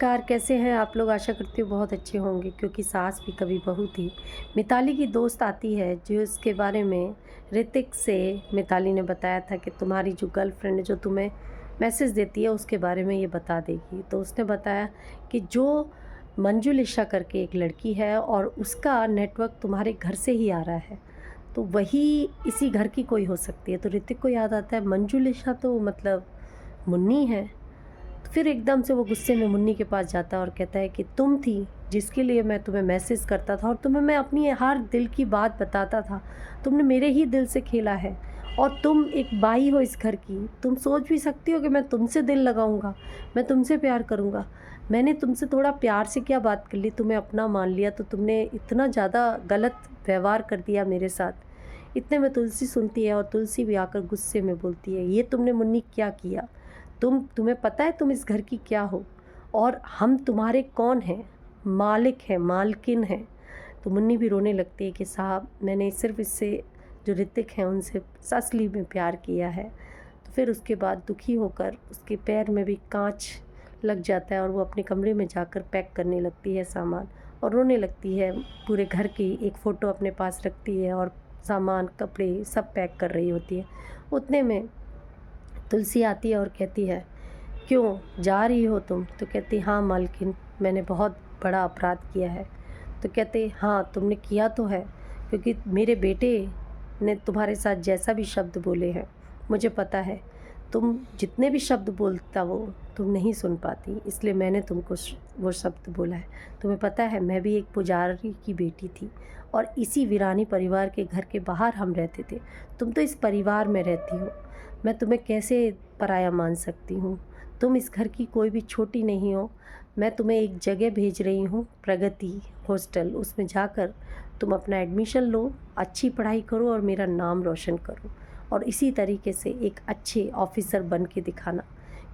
नमस्कार, कैसे हैं आप लोग? आशा करती हूँ बहुत अच्छे होंगे क्योंकि सास भी कभी बहू थी। मिताली की दोस्त आती है जो इसके बारे में ऋतिक से मिताली ने बताया था कि तुम्हारी जो गर्लफ्रेंड जो तुम्हें मैसेज देती है उसके बारे में ये बता देगी। तो उसने बताया कि जो मंजुलिशा करके एक लड़की है और उसका नेटवर्क तुम्हारे घर से ही आ रहा है, तो वही इसी घर की कोई हो सकती है। तो ऋतिक को याद आता है मंजुलिशा तो मतलब मुन्नी है। फिर एकदम से वो गुस्से में मुन्नी के पास जाता है और कहता है कि तुम थी जिसके लिए मैं तुम्हें मैसेज करता था और तुम्हें मैं अपनी हर दिल की बात बताता था। तुमने मेरे ही दिल से खेला है और तुम एक बाई हो इस घर की। तुम सोच भी सकती हो कि मैं तुमसे दिल लगाऊंगा, मैं तुमसे प्यार करूंगा। मैंने तुमसे थोड़ा प्यार से क्या बात कर ली, तुम्हें अपना मान लिया, तो तुमने इतना ज़्यादा गलत व्यवहार कर दिया मेरे साथ। इतने में तुलसी सुनती है और तुलसी भी आकर गुस्से में बोलती है, ये तुमने मुन्नी क्या किया? तुम्हें पता है तुम इस घर की क्या हो और हम तुम्हारे कौन हैं? मालिक हैं, मालकिन हैं। तो मुन्नी भी रोने लगती है कि साहब मैंने सिर्फ इससे जो ऋतिक हैं उनसे असली में प्यार किया है। तो फिर उसके बाद दुखी होकर उसके पैर में भी कांच लग जाता है और वो अपने कमरे में जाकर पैक करने लगती है सामान और रोने लगती है। पूरे घर की एक फ़ोटो अपने पास रखती है और सामान कपड़े सब पैक कर रही होती है। उतने में तुलसी आती है और कहती है, क्यों जा रही हो तुम? तो कहती, हाँ मालकिन, मैंने बहुत बड़ा अपराध किया है। तो कहते, हाँ तुमने किया तो है, क्योंकि मेरे बेटे ने तुम्हारे साथ जैसा भी शब्द बोले हैं मुझे पता है। तुम जितने भी शब्द बोलता वो तुम नहीं सुन पाती, इसलिए मैंने तुमको वो शब्द बोला है। तुम्हें पता है मैं भी एक पुजारी की बेटी थी और इसी वीरानी परिवार के घर के बाहर हम रहते थे। तुम तो इस परिवार में रहती हो, मैं तुम्हें कैसे पराया मान सकती हूँ? तुम इस घर की कोई भी छोटी नहीं हो। मैं तुम्हें एक जगह भेज रही हूँ, प्रगति हॉस्टल, उसमें जाकर तुम अपना एडमिशन लो, अच्छी पढ़ाई करो और मेरा नाम रोशन करो और इसी तरीके से एक अच्छे ऑफिसर बन के दिखाना,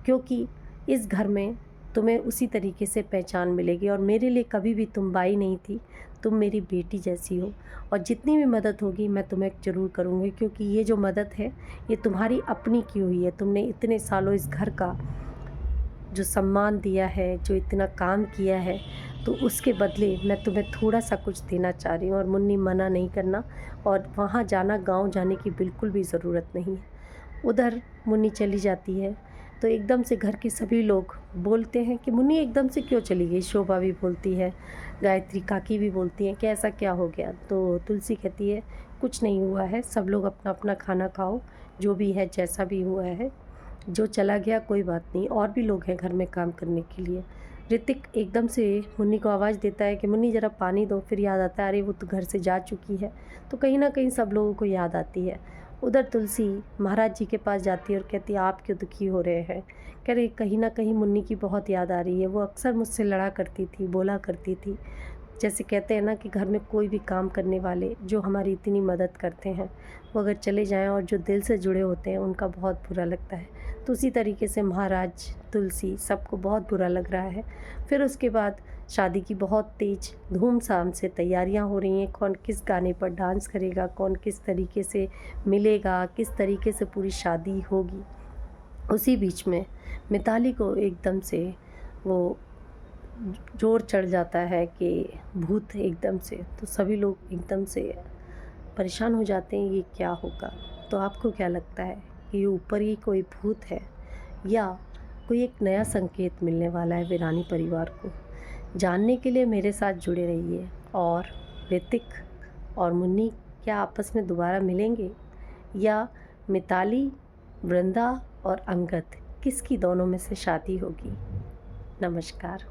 क्योंकि इस घर में तुम्हें उसी तरीके से पहचान मिलेगी। और मेरे लिए कभी भी तुम बाई नहीं थी, तुम मेरी बेटी जैसी हो और जितनी भी मदद होगी मैं तुम्हें ज़रूर करूँगी, क्योंकि ये जो मदद है ये तुम्हारी अपनी की हुई है। तुमने इतने सालों इस घर का जो सम्मान दिया है, जो इतना काम किया है, तो उसके बदले मैं तुम्हें थोड़ा सा कुछ देना चाह रही हूँ। और मुन्नी मना नहीं करना और वहाँ जाना, गांव जाने की बिल्कुल भी ज़रूरत नहीं है। उधर मुन्नी चली जाती है तो एकदम से घर के सभी लोग बोलते हैं कि मुन्नी एकदम से क्यों चली गई। शोभा भी बोलती है, गायत्री काकी भी बोलती हैं कि ऐसा क्या हो गया। तो तुलसी कहती है कुछ नहीं हुआ है, सब लोग अपना अपना खाना खाओ, जो भी है जैसा भी हुआ है, जो चला गया कोई बात नहीं, और भी लोग हैं घर में काम करने के लिए। ऋतिक एकदम से मुन्नी को आवाज़ देता है कि मुन्नी ज़रा पानी दो। फिर याद आता है अरे वो तो घर से जा चुकी है। तो कहीं ना कहीं सब लोगों को याद आती है। उधर तुलसी महाराज जी के पास जाती है और कहती है आप क्यों दुखी हो रहे हैं? कह रहे कहीं ना कहीं मुन्नी की बहुत याद आ रही है, वो अक्सर मुझसे लड़ा करती थी, बोला करती थी। जैसे कहते हैं ना कि घर में कोई भी काम करने वाले जो हमारी इतनी मदद करते हैं वो अगर चले जाएं और जो दिल से जुड़े होते हैं उनका बहुत बुरा लगता है। तो उसी तरीके से महाराज, तुलसी, सबको बहुत बुरा लग रहा है। फिर उसके बाद शादी की बहुत तेज धूमधाम से तैयारियां हो रही हैं। कौन किस गाने पर डांस करेगा, कौन किस तरीके से मिलेगा, किस तरीके से पूरी शादी होगी। उसी बीच में मिताली को एकदम से वो जोर चढ़ जाता है कि भूत एकदम से, तो सभी लोग एकदम से परेशान हो जाते हैं, ये क्या होगा। तो आपको क्या लगता है कि ये ऊपर ही कोई भूत है या कोई एक नया संकेत मिलने वाला है वीरानी परिवार को? जानने के लिए मेरे साथ जुड़े रहिए। और ऋतिक और मुन्नी क्या आपस में दोबारा मिलेंगे या मिताली, वृंदा और अंगद, किसकी दोनों में से शादी होगी? नमस्कार।